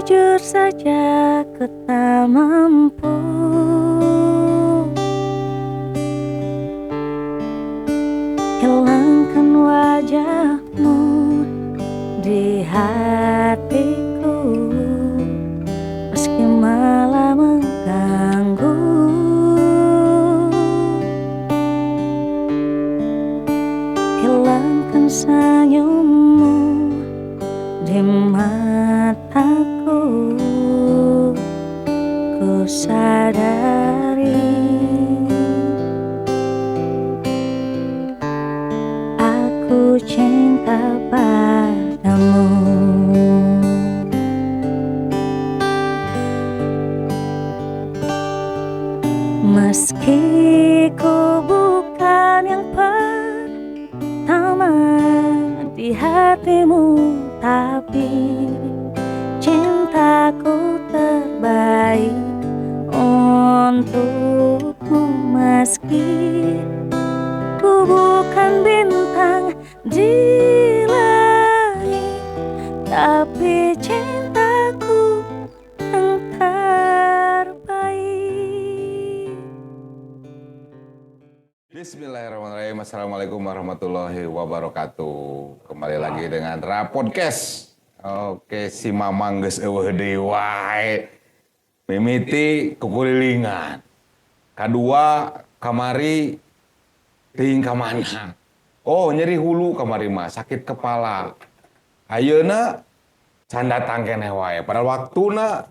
Jujur saja ku tak mampu hilangkan wajahmu di hatiku, meski malah mengganggu. Hilangkan senyummu di mataku, ku sadari aku cinta padamu. Meski ku bukan yang pertama di hatimu, tapi cintaku terbaik untukmu. Meski ku bukan bintang di langit, tapi cintaku yang terbaik. Bismillahirrahmanirrahim. Assalamualaikum warahmatullahi wabarakatuh. Kembali lagi dengan Rapodcast. Oke, si Mamang geus eueuh deui wae. Mimiti kekulilingan. Kadua kamari teuing ka mana? Oh, nyeri hulu kamari mah, sakit kepala. Ayeuna can datang keneh wae. Padahal waktuna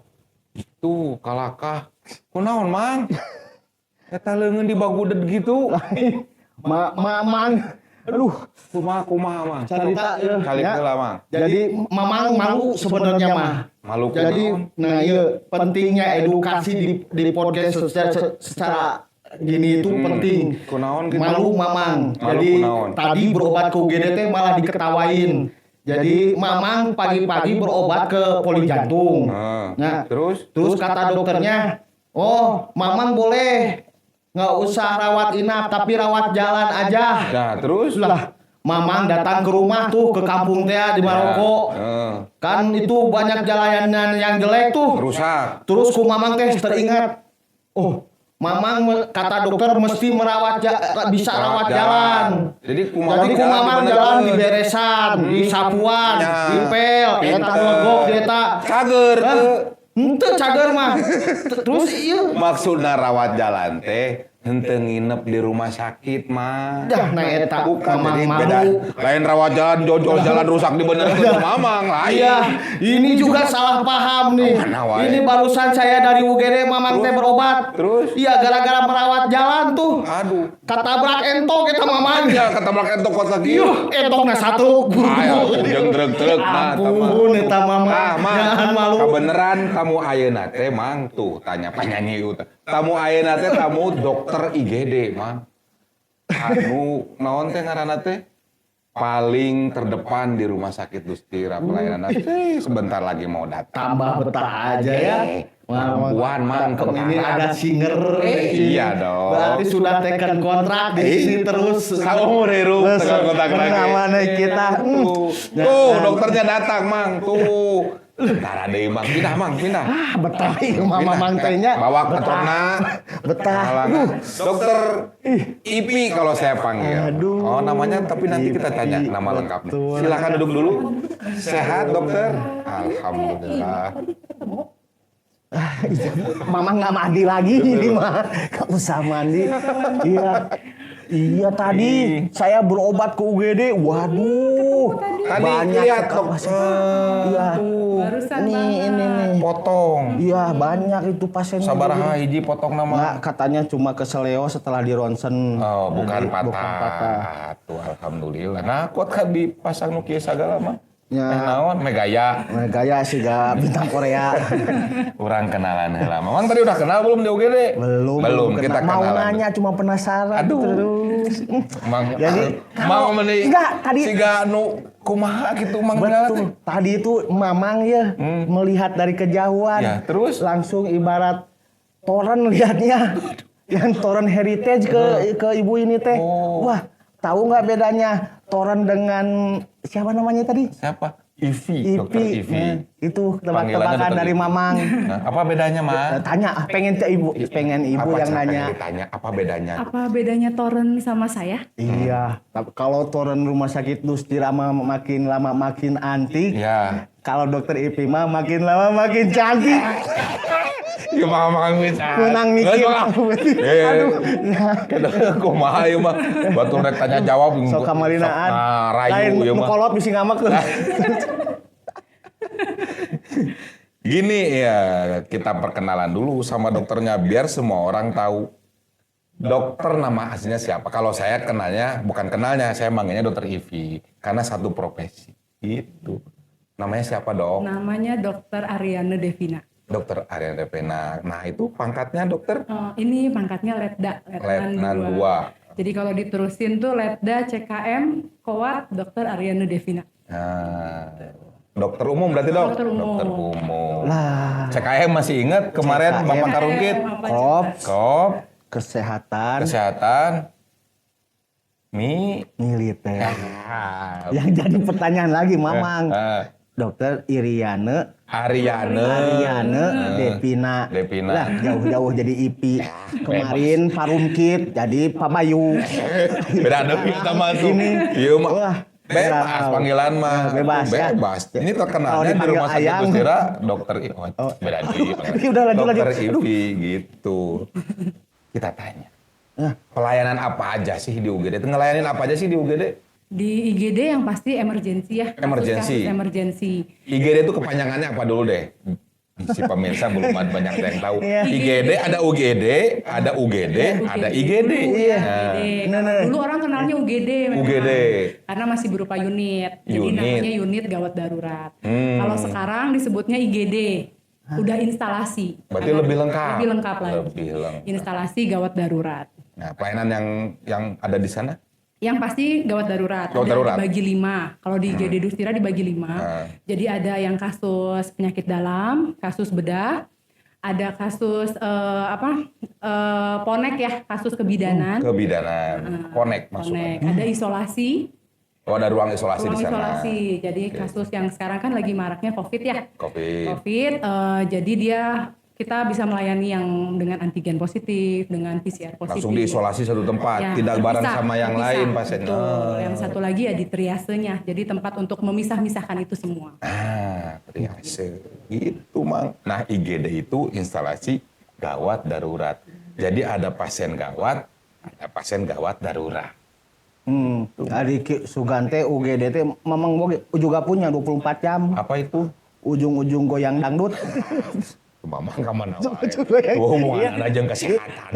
itu kalakah kunaon, Mang? Eta leungeun dibagudet gitu. Mamang, aduh, Kumaha Mang? cerita ya. Calik heula, Mang. Jadi Mamang malu sebenarnya mah. Malu Jadi, kunaon? nah iya pentingnya edukasi di podcast secara gini itu penting. Kunaon gitu? Malu Mamang. Malu Jadi kunaon? tadi berobat ke UGD teh malah diketawain. Jadi Mamang pagi-pagi berobat ke poli jantung. Nah, Terus kata dokternya, oh Mamang boleh nggak usah rawat inap tapi rawat jalan aja. Nah, terus Lah, Mamang datang ke rumah tuh ke kampung teh di Maroko. Kan itu banyak jalanan yang jelek tuh. rusak. Terus ku Mamang teh teringat, oh Mamang kata dokter mesti bisa rawat jalan. Jadi Jadi ku Mamang jalan di beresan, di sapuan, Ya. di pel, eta legok di eta. Cager teu. Henteu cager mah. Terus ieu Maksudna rawat jalan teh henteu nginep di rumah sakit mah. dah na eta Bukan, jadi Mamang beda. malu. Lain rawat jalan, jojol jalan rusak dibenerin ke Mamang lain. Iya, ini juga salah paham nih. Mana wae? Ini barusan saya dari UGD Mamang teh berobat. Terus? Iya, gara-gara merawat jalan tuh. Aduh. Katabrak entok eta Mamang. Ya kata belakang entok lagi. Entokna satu. Ayo, jeung trek-trek nah Ampun eta Mamang. Nah, Mang, Jangan malu. kebeneran tamu ayeuna teh Mang tuh tanya penyanyi itu. Tamu ayeuna teh tamu dokter IGD, Mang. Anu naon teh ngaranna teh? Paling terdepan di rumah sakit Dustira pelayanan teh sebentar lagi mau datang. Tambah betah aja ya. Perempuan, Mang, Ini ada singer. Iya dong. Berarti sudah teken kontrak di sini terus. Saumur hirup tekan kontak lagi. Mana kita. Tuh, dokternya datang, Mang. Tuh. Tara deui, Mang. Pindah, Mang, pindah. Betah Mama mantainya. Bawa ke tona. Betah. Dokter Ipi kalau saya panggil. Aduh. Oh, namanya tapi nanti kita tanya nama lengkapnya. Silakan duduk dulu. Sehat, dokter? Alhamdulillah. Mama nggak mandi lagi ini mah. Nggak usah mandi. Iya tadi saya berobat ke UGD. Waduh. Tadi banyak lihat, sekali Dok. pasien. Iya. Ini. Potong. Iya banyak itu pasien. Sabaraha hiji potong nama. Nggak, katanya cuma keseleo setelah di ronsen. Oh, bukan Jadi, patah. Tuh, alhamdulillah. Nah, kuat kan dipasang nu kieu sagala mah. Ya. Naon? Megaya. Nah, gaya sih gak bintang Korea. Kurang kenalan heula. Mamang tadi udah kenal belum di UGD? Belum. Kita mau kenalan. nanya cuma penasaran. Aduh. Terus. Mang, Jadi, mau meni enggak, tadi siga nu kumaha gitu Mang betul. Tadi itu Mamang ya melihat dari kejauhan. Ya, terus? Langsung ibarat toren lihatnya. Yang toren heritage ke ibu ini teh. Oh. Wah, tahu nggak bedanya toren dengan siapa namanya tadi? Siapa? Ivi, dokter Ivi. Nah, itu Panggilannya tebak-tebakan dokter dari Ivi. Mamang. Nah, apa bedanya, Mang? Tanya, pengen ke ibu, pengen ibu Apa yang cara nanya. pengen ditanya, apa bedanya? Apa bedanya Toren sama saya? Iya, tapi kalau turun rumah sakit Dustira mah makin lama makin antik. Ya. Kalau dokter Ipi mah makin lama makin cantik. Ya Mamang bisa. Menang mikir. Aduh. Kadang kumaha ieu mah. Batu rek tanya jawab. Sok kamarinaan. Rayu ieu nu mah. kolot bisi ngamak tuh. Gini ya, kita perkenalan dulu sama dokternya biar semua orang tahu. Dokter nama aslinya siapa? Kalau saya kenalnya, bukan kenalnya, saya manggilnya dokter Ivi. Karena satu profesi. Gitu. Namanya siapa, Dok? Namanya Dokter Ariane Devina. Dokter Arya Devena. Nah itu pangkatnya dokter? Ini pangkatnya Letda, Letnan 2. Jadi kalau diterusin tuh Letda CKM Kowat Dokter Ariane Devina. Nah, dokter umum berarti, Dok? Dokter umum. Dokter umum. Lah, CKM masih ingat kemarin CKM. Bapak Karungkit? kop, Kop, kesehatan, kesehatan, militer. Ah, Yang jadi pertanyaan lagi, Mamang. ah, Dokter Iriane Ariane, Devina. Devina. Lah, jauh-jauh jadi IPI. Kemarin Parumkit jadi Pamayu. Beda ada kita masuk. Ini. Iya mah. Wah, Bebas panggilan mah. Bebas, ya. Bebas. Ini Kalau terkenalnya di dipanggil rumah sakit Ayang. Dustira dokter beda di. Udah, lanjut, Dokter lanjut. Ivi gitu. Kita tanya. Nah, Pelayanan apa aja sih di UGD? Ngelayanin apa aja sih di UGD? Di IGD yang pasti emergensi ya. Emergensi. Kasus emergensi. IGD itu kepanjangannya apa dulu deh? Si pemirsa belum ada banyak yang tahu. Iya. IGD ada UGD, ada UGD, ada IGD. Iya, Nah, UGD. Nah. Dulu orang kenalnya UGD memang. UGD. Karena masih berupa unit. Jadi Unit. namanya unit gawat darurat. Hmm. Kalau sekarang disebutnya IGD. Udah instalasi. Berarti lebih lengkap. Lebih lengkap lagi. Lebih lengkap. Instalasi gawat darurat. Nah, pelayanan yang ada di sana? Yang pasti gawat darurat. Gawat Ada darurat. dibagi 5. Kalau di IGD Dustira dibagi 5. Jadi ada yang kasus penyakit dalam, kasus bedah, ada kasus ponek ya, kasus kebidanan. Kebidanan. Konek maksudnya. Ponek. Ada isolasi. Oh, ada ruang isolasi Ruang di sana. isolasi. Jadi kasus yang sekarang kan lagi maraknya COVID ya. Covid. Jadi kita bisa melayani yang dengan antigen positif, dengan PCR positif. Langsung diisolasi satu tempat, Ya, tidak bareng terpisah, sama yang terpisah. lain pasiennya. Betul. Yang satu lagi ya di triasenya. Jadi tempat untuk memisah-misahkan itu semua. Ah, triase. Gitu, Mang. Nah, IGD itu instalasi gawat darurat. Jadi ada pasien gawat, ada pasien gawat darurat. Adik Sugante UGD teh memang juga punya 24 jam. Apa itu? Ujung-ujung goyang dangdut. Mamang kemana Ujung wae? goyang. Hubungan Iya. aja yang kesehatan.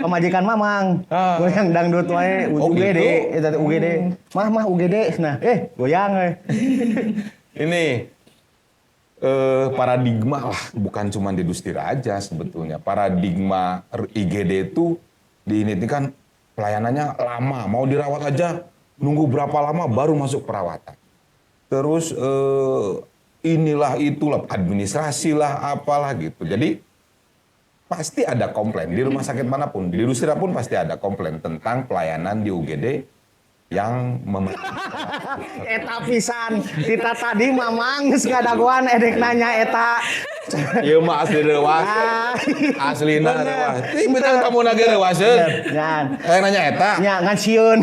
Pemajikan Mamang. Ah. Goyang dangdut wae ujung gitu? UGD, eta UGD. Mah UGD nah. Goyang we. Ini paradigma lah, bukan cuma di Dustira aja sebetulnya. Paradigma IGD itu di ini kan pelayanannya lama, mau dirawat aja nunggu berapa lama baru masuk perawatan. Terus inilah itulah administrasi lah apalah gitu. Jadi pasti ada komplain di rumah sakit manapun, di Dustira pun pasti ada komplain tentang pelayanan di UGD yang Eta pisan. Kita tadi Mamang geus ngadaguan edek nanya eta. Ieu mah asli rewas. Aslina rewas. Ti bintang tamu nage rewaseun. Nyan. Nanya eta. Nya ngan sieun.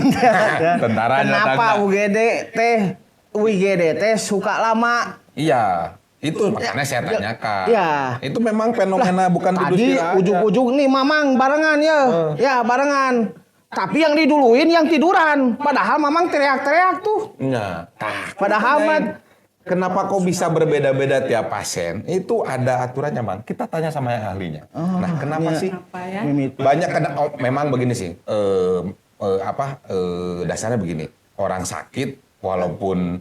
Tentara Kenapa datangna. UGD teh suka lama? Iya, itu makanya saya tanyakan. Iya. Itu memang fenomena bukan di Tadi Dustira aja. ujung-ujung nih Mamang barengan ya. Ya barengan. Tapi yang diduluin yang tiduran. Padahal Mamang teriak-teriak tuh. Nah, Padahal mah kenapa kok bisa berbeda-beda tiap pasien? Itu ada aturannya, Bang. Kita tanya sama yang ahlinya. Nah, kenapa iya. sih? Apa ya? Banyak memang begini sih. Dasarnya begini. Orang sakit walaupun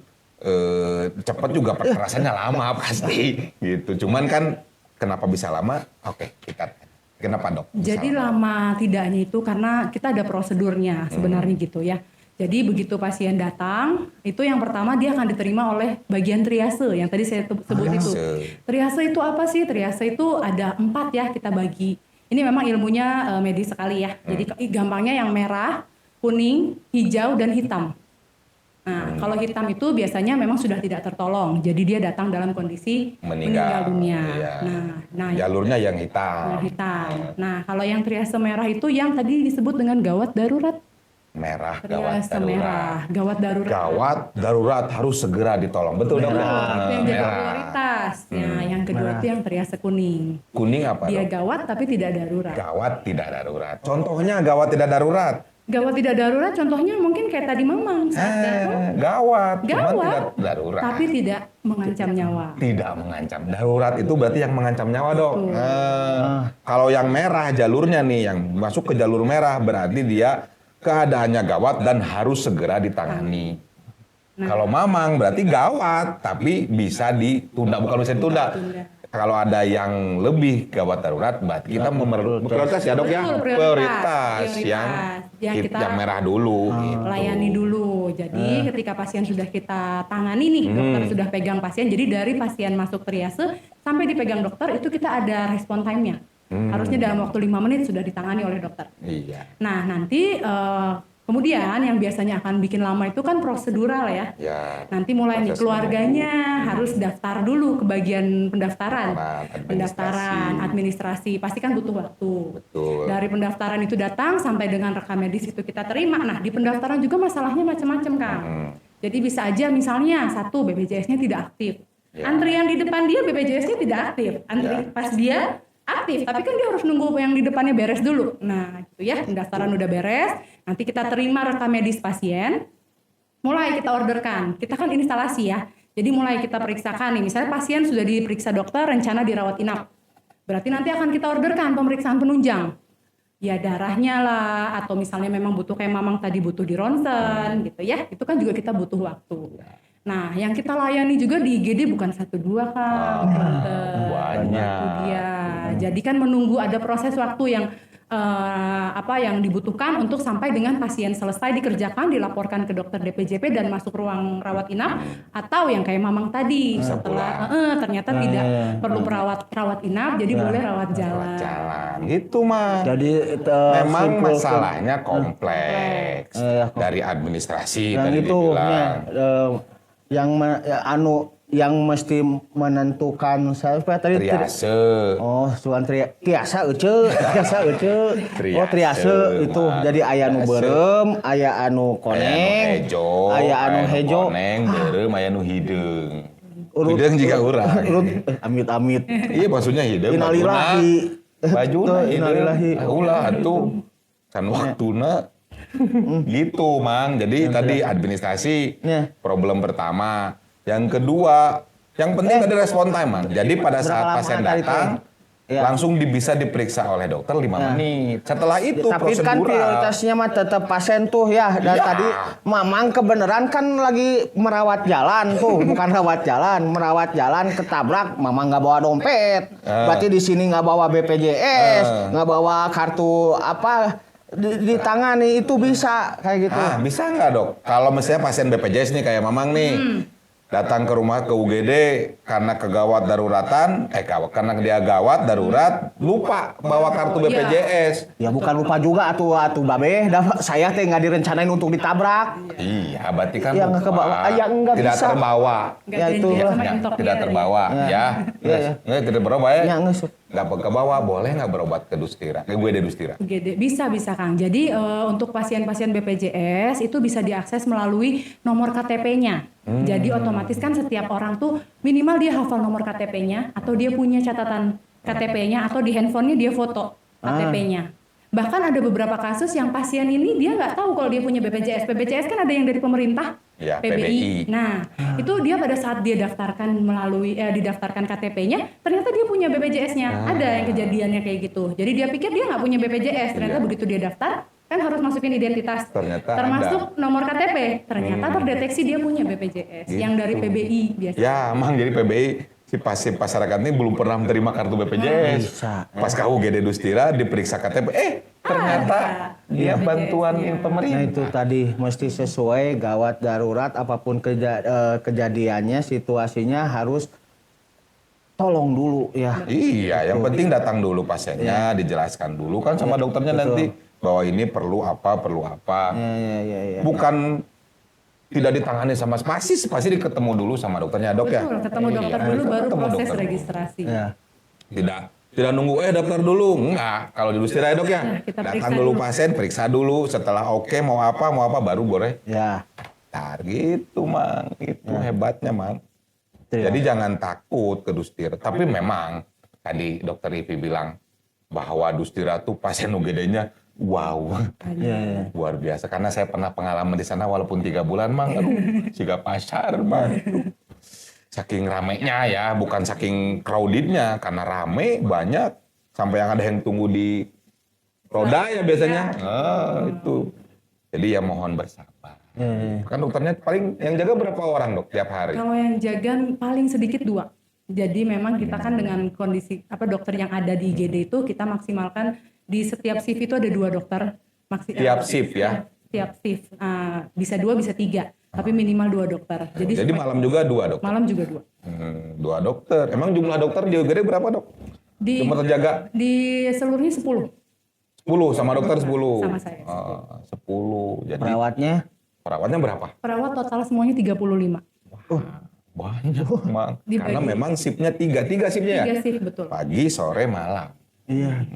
cepat juga perkerasannya lama pasti gitu. Cuman kan kenapa bisa lama? Oke, kita kenapa, Dok? Bisa Jadi lama tidaknya itu karena kita ada prosedurnya sebenarnya gitu ya. Jadi begitu pasien datang, itu yang pertama dia akan diterima oleh bagian triase yang tadi saya sebut itu. Triase itu apa sih? Triase itu ada 4 ya kita bagi. Ini memang ilmunya medis sekali ya. Jadi gampangnya yang merah, kuning, hijau, dan hitam. Nah, kalau hitam itu biasanya memang sudah tidak tertolong. Jadi dia datang dalam kondisi meninggal dunia. Iya. Nah, Jalurnya yang hitam. Nah, kalau yang triase merah itu yang tadi disebut dengan gawat darurat. Merah, Triase merah, gawat darurat. Gawat darurat harus segera ditolong. Betul dong. Itu yang jadi prioritas. Nah, yang kedua itu yang triase kuning. Kuning apa Dia dong? gawat tapi tidak darurat. Gawat tidak darurat. Contohnya gawat tidak darurat. Gawat tidak darurat contohnya mungkin kayak tadi Mamang saat datang. Gawat, cuman Gawat, tidak darurat. tapi tidak mengancam nyawa. Tidak mengancam. Darurat itu berarti yang mengancam nyawa dong. Kalau yang merah jalurnya nih, yang masuk ke jalur merah berarti dia keadaannya gawat dan harus segera ditangani. Kalau Mamang berarti gawat, tapi bisa ditunda, bukan bisa ditunda. Kalau ada yang lebih gawat darurat, berarti kita prioritas ya dok ya, Betul, prioritas yang kita yang merah dulu. Gitu. layani dulu. Jadi ketika pasien sudah kita tangani nih, dokter sudah pegang pasien. Jadi dari pasien masuk triase sampai dipegang dokter itu kita ada respon time-nya. Harusnya dalam waktu 5 menit sudah ditangani oleh dokter. Iya. Nah nanti kemudian yang biasanya akan bikin lama itu kan prosedural ya. Ya. Nanti mulai nih keluarganya harus daftar dulu ke bagian pendaftaran. Administrasi. Pasti kan butuh waktu. Betul. Dari pendaftaran itu datang sampai dengan rekam medis itu kita terima. Nah di pendaftaran juga masalahnya macam-macam Kang. Jadi bisa aja misalnya satu BPJS-nya tidak aktif. Antrian di depan dia BPJS-nya tidak aktif. Pas dia aktif, tapi kan dia harus nunggu yang di depannya beres dulu. Nah, gitu ya, pendaftaran udah beres, nanti kita terima rekam medis pasien, mulai kita orderkan. Kita kan instalasi ya, jadi mulai kita periksakan nih, misalnya pasien sudah diperiksa dokter, rencana dirawat inap. Berarti nanti akan kita orderkan pemeriksaan penunjang. Ya darahnya lah, atau misalnya memang butuh kayak Mamang tadi butuh di ronsen gitu ya, itu kan juga kita butuh waktu. Nah, yang kita layani juga di IGD bukan 1-2 Kang, banyak. Itu dia. Jadi kan menunggu ada proses waktu yang yang dibutuhkan untuk sampai dengan pasien selesai dikerjakan, dilaporkan ke dokter DPJP dan masuk ruang rawat inap, atau yang kayak Mamang tadi setelah ternyata tidak perlu rawat inap, jadi boleh rawat jalan. Gitu mah. Jadi memang masalahnya kompleks dari administrasi tadi dibilang. Yang mesti menentukan siapa tadi? Triase. Oh, suan triase euceu. Oh, triase itu. Jadi aya nu beureum, aya anu koneng, aya anu hejo, koneng, beureum, aya nu hideung. Hideung juga urang. Amit-amit. Iya, maksudnya hideung. Innalillahi. Bajuna innalillahi. Ulah atuh. Kan waktuna. Gitu, Mang. Jadi tadi administrasi problem pertama. Yang kedua, yang penting ada respon time, Mang. Jadi pada saat pasien datang, langsung bisa diperiksa oleh dokter 5 menit. Setelah itu tapi prosedural. Kan prioritasnya mah tetap pasien tuh ya. Dan tadi Mamang kebenaran kan lagi merawat jalan tuh, bukan rawat jalan, merawat jalan ketabrak. Mamang nggak bawa dompet. Berarti di sini nggak bawa BPJS, nggak bawa kartu apa. Di tangan nih itu bisa kayak gitu. Bisa nggak dok? Kalau misalnya pasien BPJS nih kayak Mamang nih, datang ke rumah ke UGD karena kegawat daruratan, karena dia gawat darurat, lupa bawa kartu BPJS. Ya bukan lupa juga atuh babe, saya teh nggak direncanain untuk ditabrak. Iya, berarti kan nggak kebawa, nggak tidak bisa. Terbawa. Ya itu tidak terbawa, ya. Nggak tidak terbawa ya. Nggak kebawa, boleh nggak berobat ke Dustira, ke UGD Dustira? Bisa Kang. Jadi untuk pasien-pasien BPJS itu bisa diakses melalui nomor KTP-nya. Jadi otomatis kan setiap orang tuh minimal dia hafal nomor KTP-nya atau dia punya catatan KTP-nya atau di handphonenya dia foto KTP-nya. Bahkan ada beberapa kasus yang pasien ini dia nggak tahu kalau dia punya BPJS. BPJS kan ada yang dari pemerintah, ya, PBI. Nah, itu dia pada saat dia daftarkan melalui didaftarkan KTP-nya, ternyata dia punya BPJS-nya. Ada yang kejadiannya kayak gitu. Jadi dia pikir dia nggak punya BPJS. Ternyata begitu dia daftar, kan harus masukin identitas. Termasuk nomor KTP. Ternyata terdeteksi dia punya BPJS. Gitu. Yang dari PBI biasanya. Ya, emang jadi PBI. Si pasien masyarakat ini belum pernah menerima kartu BPJS. Pas ke UGD Dustira diperiksa KTP, ternyata dia bantuan pemerintah. Nah itu tadi mesti sesuai gawat darurat apapun kejadiannya, situasinya harus tolong dulu ya. Iya, yang penting datang dulu pasiennya, dijelaskan dulu kan sama dokternya nanti bahwa ini perlu apa. Ya. Bukan tidak ditangani sama pasti ketemu dulu sama dokternya dok ya. Betul, ketemu dokter Iya, dulu baru ketemu proses dokter dulu. registrasi. Ya. Tidak nunggu daftar dulu, enggak. Kalau di Dustira ya dok ya, Nah, kita datang periksa dulu dulu. pasien, periksa dulu. Setelah oke mau apa baru boleh. Ya. Daftar gitu mang, itu hebatnya mang. Iya. Jadi jangan takut ke Dustira. Tapi memang tadi dokter Ivi bilang bahwa Dustira tuh pasien UGD-nya wow, Iya. luar biasa. Karena saya pernah pengalaman di sana walaupun 3 bulan mang, aduh, siga pasar mang. Saking ramenya ya, bukan saking crowdednya, karena rame banyak sampai yang ada yang tunggu di roda ya biasanya. Itu. Jadi ya mohon bersabar. Kan dokternya paling yang jaga berapa orang dok tiap hari? Kalau yang jaga paling sedikit 2. Jadi memang kita kan dengan kondisi dokter yang ada di IGD itu kita maksimalkan di setiap shift itu ada 2 dokter. Tiap shift ya? Tiap shift. Bisa 2 bisa 3. Tapi minimal 2 dokter. Jadi malam juga 2 dokter? Malam juga 2. 2 dokter. Emang jumlah dokter di UGD berapa dok? Cuma terjaga? Di seluruhnya 10. 10 sama dokter 10? Sama saya. 10. Jadi Perawatnya berapa? Perawat total semuanya 35. Banyak mang. Dibagi. Karena memang shiftnya 3 shiftnya ya? 3 shift betul. Pagi, sore, malam. iya.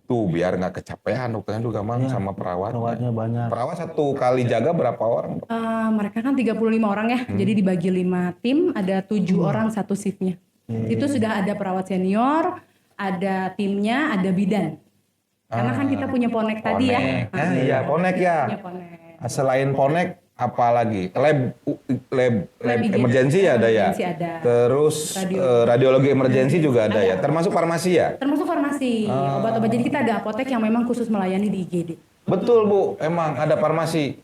Tuh biar nggak kecapean dokternya juga mang sama perawatnya. Perawatnya banyak. Perawat 1 kali jaga berapa orang? Dok? Mereka kan 35 orang ya. Jadi dibagi 5 tim, ada 7 orang satu shiftnya. Itu sudah ada perawat senior, ada timnya, ada bidan. Karena kan kita punya ponek tadi ya. Iya, ponek ya. Punya ponek. Selain ponek, apa lagi? Lab IGD. emergency ada ya? Emergency ada. Terus radiologi emergency juga ada ya? Termasuk farmasi ya? Termasuk farmasi, obat-obat. Jadi kita ada apotek yang memang khusus melayani di IGD. Betul Bu, emang ada farmasi.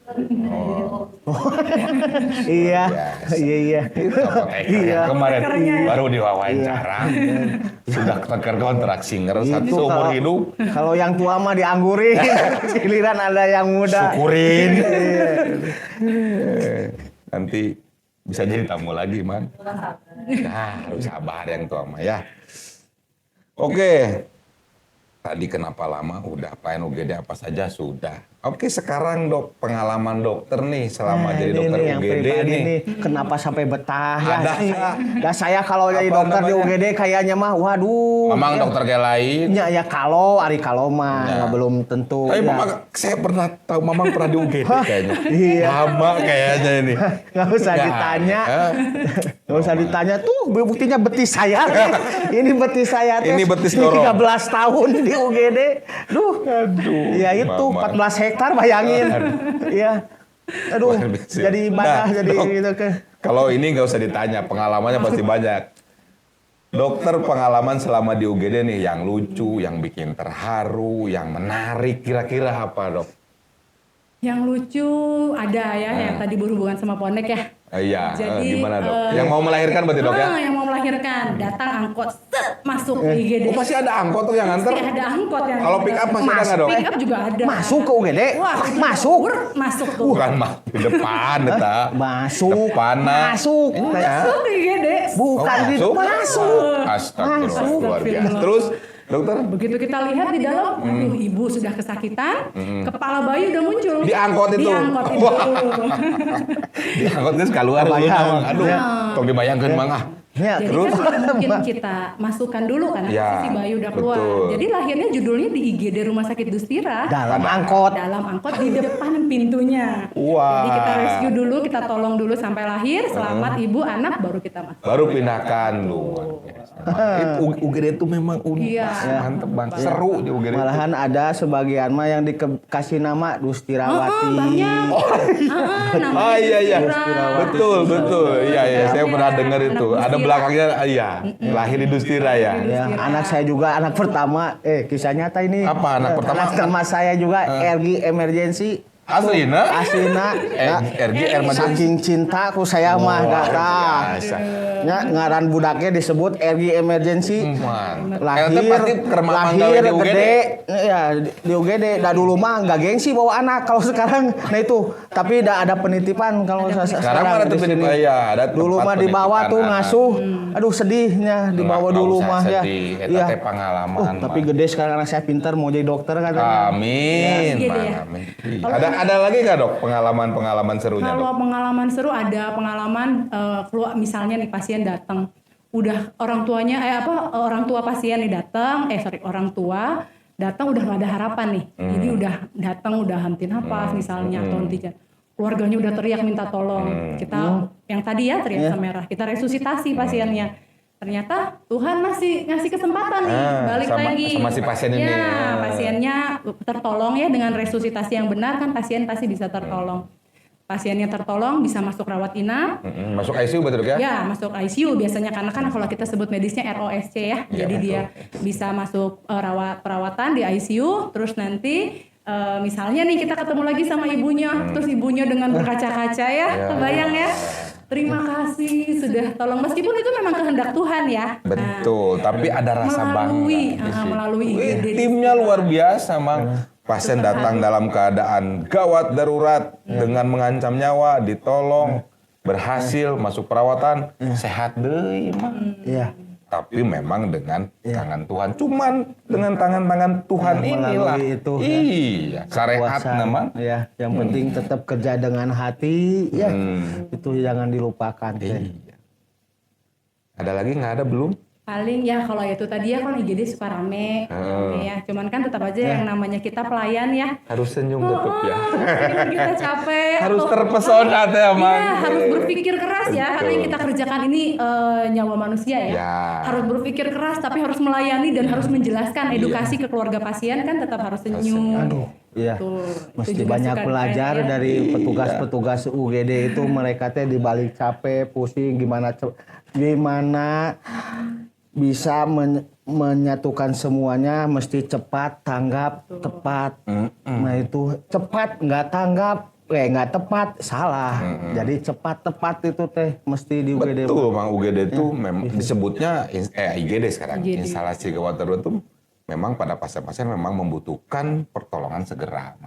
Iya. Iya. Apoteker yang kemarin baru diwawancara. Sudah teker kontrak singer Itu seumur kalau- hidup. Kalau yang tua mah dianggurin, giliran ada yang muda. Syukurin. Nanti bisa jadi tamu lagi, Man. Nah, harus sabar yang tua mah ya. Oke. Tadi kenapa lama? Udah apain UGD apa saja sudah. Oke, sekarang dok, pengalaman dokter nih selama jadi Ini dokter yang UGD pribadi nih. kenapa sampai betah Ada. Dan saya kalau jadi Apa dokter di namanya? UGD kayaknya mah waduh. Memang dokter kayak lain. Ya kalau Ari kalau mah Ya. nggak belum tentu. Tapi ya. Mamang, saya pernah tahu Mamang pernah di UGD kayaknya. Iya. Lama kayaknya ini. Nggak usah Nggak ditanya. ada. Nggak usah ditanya tuh buktinya betis saya. Ini betis saya Ini betis dorong. 13 tahun di UGD. Aduh. Ya itu Mamang. 14 hektar bayangin. Iya. Aduh, Luar biasa. jadi ibadah Nah, jadi dok, gitu ke. Kalau ini nggak usah ditanya, pengalamannya pasti banyak. Dokter pengalaman selama di UGD nih, yang lucu, yang bikin terharu, yang menarik, kira-kira apa dok? Yang lucu ada ya, yang tadi berhubungan sama ponek ya. Iya, Jadi, gimana dok? Yang mau melahirkan berarti dok ya? Yang mau melahirkan, datang angkot, set, masuk ke IGD. Oh pasti ada angkot tuh yang nganter? Pasti ada angkot yang Kalau pick up masih ada nggak dok? Pick up juga ada. Masuk ke UGD? Wah, Masuk? Masuk tuh. Bukan mah, di depan, Eta. Masuk. Depan, nak. Masuk. Masuk ke IGD. Bukan Oh, di masuk? masuk. Astagfirullah, luar biasa. Terus, dokter? Begitu kita lihat di dalam, aduh ibu sudah kesakitan, kepala bayi udah muncul. Di angkot itu? Di angkot itu. Di angkot geus keluar dulu Kebayang. Mang. Aduh, tong dibayangkeun Mang ah. Ya, Jadi Terus? kan nggak mungkin kita masukkan dulu karena Ya, si bayi udah keluar. betul. Jadi lahirnya judulnya di IGD Rumah Sakit Dustira. dalam angkot. Dalam angkot di depan pintunya. Wah. Jadi kita rescue dulu, kita tolong dulu sampai lahir, selamat ibu, anak, baru kita masuk. Baru pindahkan luar biasa. UGD itu memang unik, Iya. mantep bang, seru di UGD. Malahan ada sebagian mah yang dikasih nama Dustirawati. Banyak. Namanya Ah iya iya, Dustira. betul, iya iya, saya Iya, pernah dengar anak itu. Ada Dustira. belakangnya, iya, lahir di Dustira ya. Ya, anak saya juga anak pertama. Kisah nyata ini. Apa anak pertama? Anak pertama saya juga RG emergency. Aslina? Aslina. Ya, RG emergency. saking cinta ku saya mah Luar datang. biasa. Ya, ngaran budaknya disebut RG emergency. Man. Lahir, pasti keremamang gawe lahir di UGD. gede, ya di UGD. Dah dulu mah nggak gengsi bawa anak. Kalau sekarang, nah itu. Tapi udah ada penitipan kalau Sekarang mah ada di tuh sini. penitipan, ya, ada Dulu tempat mah dibawa penitipan tuh anak. ngasuh. Aduh sedihnya dibawa Nggak dulu usah mah ya. sedih, eta teh pengalaman, Tapi mah. gede sekarang anak saya pintar mau jadi dokter katanya. Amin, Ya, Man, ya. amin. Kalau Ada Ada lagi nggak dok pengalaman serunya Kalau dok? pengalaman seru ada pengalaman keluar misalnya nih pasien datang udah orang tuanya orang tua pasien nih datang orang tua datang udah nggak ada harapan nih. Jadi udah datang udah henti napas misalnya atau henti keluarganya udah teriak minta tolong. Kita yang tadi ya teriak merah, kita resusitasi pasiennya. Ternyata Tuhan masih ngasih kesempatan nih balik lagi. Sama si pasien ini. Ya, pasiennya tertolong ya dengan resusitasi yang benar kan pasien pasti bisa tertolong. Pasiennya tertolong bisa masuk rawat inap. Masuk ICU betul ya? Ya, masuk ICU biasanya karena kan kalau kita sebut medisnya ROSC ya. Jadi dia bisa masuk perawatan di ICU terus nanti misalnya nih kita ketemu lagi sama ibunya, terus ibunya dengan berkaca-kaca ya, kebayang ya. Terima kasih sudah tolong meskipun itu memang kehendak Tuhan ya. Betul, tapi ada rasa bangga. Melalui IGD. Timnya luar biasa, Mang. Pasien datang dalam keadaan gawat darurat dengan mengancam nyawa, ditolong, berhasil masuk perawatan, sehat deh, Mang. Iya. Tapi memang dengan tangan Tuhan, cuman dengan tangan-tangan Tuhan inilah. Itu, iya, syariat memang. Ya, yang penting tetap kerja dengan hati, ya. Itu jangan dilupakan. Iya. Ada lagi nggak ada belum? Paling ya kalau itu tadi ya kalau IGD suka rame ya. Cuman kan tetap aja yang namanya kita pelayan ya. Harus senyum tetap ya. Kita capek. Harus terpesona teh, Mang. Iya, harus berpikir keras ya. Karena yang kita kerjakan ini nyawa manusia ya. Harus berpikir keras tapi harus melayani dan harus menjelaskan edukasi ke keluarga pasien kan tetap harus senyum. Aduh, iya. Betul. Mesti banyak belajar dari petugas-petugas UGD itu mereka teh dibalik capek, pusing gimana bisa menyatukan semuanya mesti cepat, tanggap, tepat. Nah itu cepat nggak tanggap, nggak tepat, salah. Jadi cepat tepat itu teh mesti di UGD. Betul, Bang. UGD itu memang disebutnya IGD sekarang. Instalasi gawat darurat itu memang pada pasien-pasien memang membutuhkan pertolongan segera.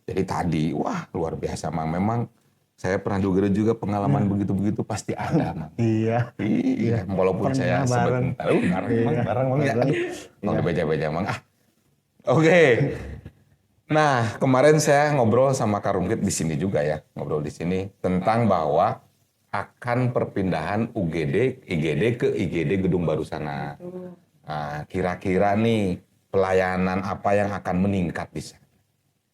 Jadi tadi, wah luar biasa, Mang. Memang saya pernah juga pengalaman begitu-begitu pasti ada, Mang. Iya. Walaupun pernah saya bareng. sebentar, bareng, Mang. Mau beja-beja, Mang. Oke. Nah, kemarin saya ngobrol sama Kak Rumkit di sini juga ya, ngobrol di sini tentang bahwa akan perpindahan IGD ke IGD Gedung Baru sana. Nah, kira-kira nih pelayanan apa yang akan meningkat di sana?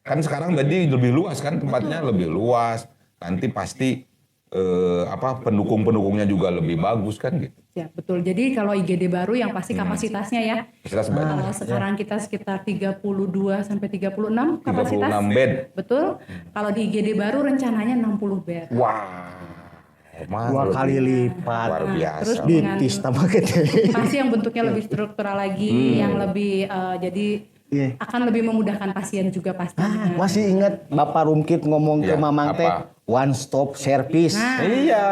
Kan sekarang tadi lebih luas kan tempatnya lebih luas. Nanti pasti pendukung-pendukungnya juga lebih bagus kan gitu. Ya betul. Jadi kalau IGD baru yang pasti kapasitasnya ya. Kalau sekarang kita sekitar 32 sampai 36 kapasitas. 36 bed. Betul. Kalau di IGD baru rencananya 60 bed. Wah. 2 kali lipat. Luar biasa. Terus Bintis tambah gede. pasti yang bentuknya lebih struktural lagi, yang lebih jadi akan lebih memudahkan pasien juga pastinya. Masih ingat Bapak Rumkit ngomong ke Mamang teh one stop service. Iya,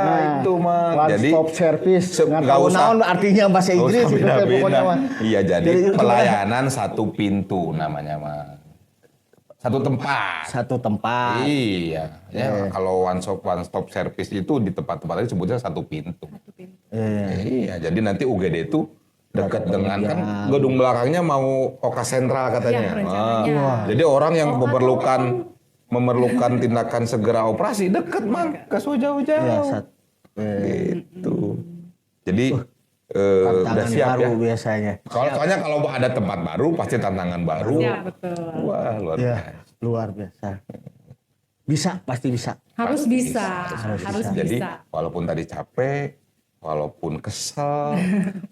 itu mah. One stop service. Nggak usah artinya bahasa Inggris itu pokoknya mah. Iya, jadi pelayanan satu pintu namanya mah. Satu tempat. Satu tempat. Iya. Ya, kalau one stop service itu di tempat-tempat itu sebutnya satu pintu. Iya, jadi nanti UGD itu dekat dengan kan gedung belakangnya mau Oka Sentral katanya. Jadi orang yang memerlukan tindakan segera operasi dekat Mang, ke jauh-jauh. Gitu. Jadi udah siap baru ya biasanya. Soalnya kalau ada tempat baru pasti tantangan baru. Ya betul. Wah luar biasa. Luar biasa. Bisa, pasti bisa. Harus bisa. Jadi walaupun tadi capek, walaupun kesel,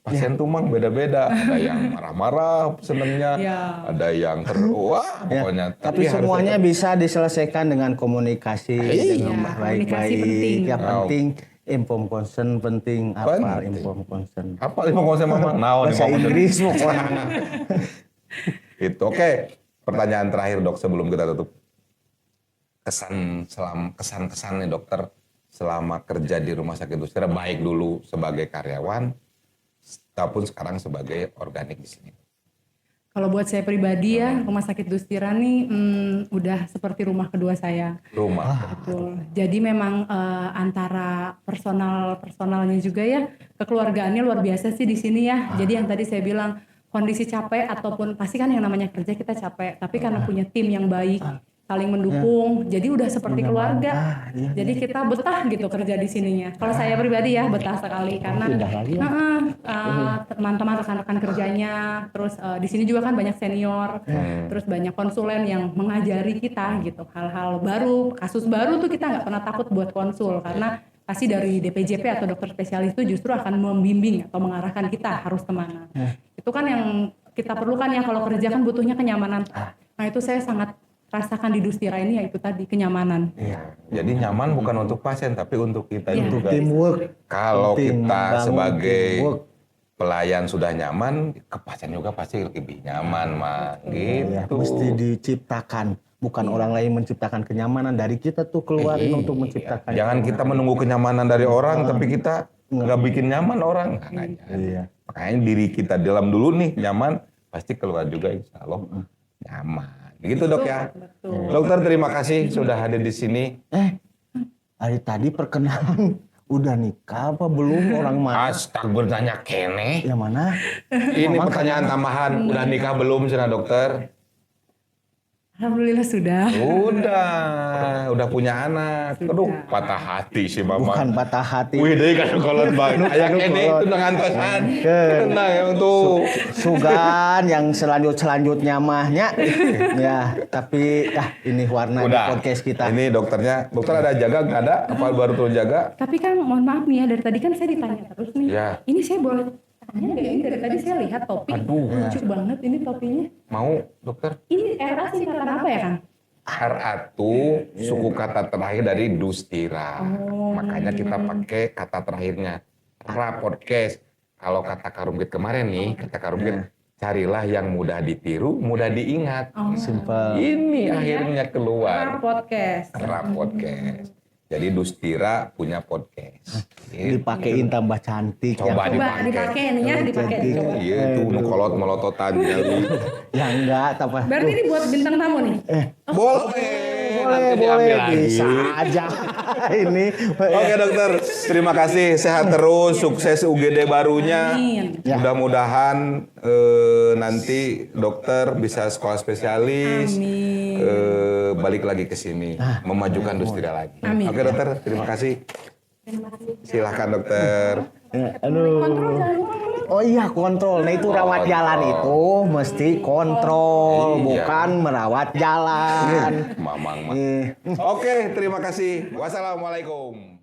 pasien tuh Mang beda-beda. Ada yang marah-marah senengnya, ada yang wah pokoknya. Tapi semuanya bisa diselesaikan dengan komunikasi dengan baik-baik. Yang penting inform concern penting. Apa inform concern? Apa inform concern Mang? Bahasa Inggris pokoknya. Itu oke. Pertanyaan terakhir Dok sebelum kita tutup. Kesan-kesan nih dokter selama kerja di Rumah Sakit Dustira, baik dulu sebagai karyawan ataupun sekarang sebagai organik di sini. Kalau buat saya pribadi ya, Rumah Sakit Dustira nih udah seperti rumah kedua saya. Betul. Jadi memang antara personalnya juga ya, kekeluargaannya luar biasa sih di sini ya. Jadi yang tadi saya bilang kondisi capek ataupun pasti kan yang namanya kerja kita capek, tapi karena punya tim yang baik, saling mendukung. Jadi udah seperti keluarga. Jadi kita betah gitu kerja di sininya. Kalau saya pribadi ya betah sekali karena teman-teman rekan-rekan kerjanya, terus di sini juga kan banyak senior, terus banyak konsulen yang mengajari kita gitu hal-hal baru, kasus baru tuh kita nggak pernah takut buat konsul karena pasti dari DPJP atau dokter spesialis itu justru akan membimbing atau mengarahkan kita harus kemana. Itu kan yang kita perlukan ya kalau kerja kan butuhnya kenyamanan. Nah itu saya sangat rasakan di Dustira ini yaitu tadi kenyamanan. Iya. Jadi nyaman bukan untuk pasien tapi untuk kita Iya. juga. Teamwork. Kalau Penting, kita bangun sebagai teamwork. pelayan sudah nyaman, ke pasien juga pasti lebih nyaman, mah. Ya, Gitu. mesti diciptakan, bukan orang lain menciptakan kenyamanan dari kita tuh keluarin untuk menciptakan. Jangan kita menunggu kenyamanan dari orang, tapi kita nggak bikin nyaman orang. Iya. Makanya diri kita dalam dulu nih nyaman, pasti keluar juga insya Allah nyaman. Begitu dok ya. Betul. Dokter terima kasih sudah hadir di sini. Hari tadi perkenalan udah nikah apa belum orang mana? Astagfirullah nanya kene. Yang mana? Ini pertanyaan tambahan. Udah nikah belum Cina dokter? Alhamdulillah sudah. Udah punya anak. Aduh, patah hati sih mama. Bukan patah hati. Wih, deh kan kolot banget. Kayak ini itu dengan pesan. Tenang yang tuh. Sugan yang selanjutnya mahnya. Ya, tapi ini warna di podcast kita. Ini dokternya. Dokter ada jaga nggak ada? Apa baru turun jaga? Tapi kan mohon maaf nih ya dari tadi kan saya ditanya terus nih. Ya. Ini saya boleh tanya nggak ini dari tadi saya lihat topi. Lucu banget ini topinya. Mau dokter? Ini era singkatan apa ya Kang? Haratu suku kata terakhir dari Dustira. Makanya kita pakai kata terakhirnya. Ra podcast. Kalau kata Karumgit kemarin nih, kata Karumgit carilah yang mudah ditiru, mudah diingat. Simpel. Ini akhirnya keluar. Podcast. Ra podcast. Jadi Dustira punya podcast. Dipakein tambah cantik. Coba Coba dipakai nih ya, dipakai. Coba. Iya itu nukolot melototan jadi. Ya enggak, apa? Berarti ini buat bintang tamu nih. Boleh. Boleh, bisa aja. Ini. Oke dokter, terima kasih. Sehat terus, sukses UGD barunya. Amin. Mudah-mudahan nanti dokter bisa sekolah spesialis. Amin. Balik lagi ke sini, memajukan Dustira lagi. Amin. Oke dokter, terima kasih. Silahkan dokter. Kontrol jangan lupa. Oh iya kontrol. Nah itu rawat jalan itu mesti kontrol, Iya. bukan merawat jalan. Mamang. Eh. Oke, terima kasih. Wassalamualaikum.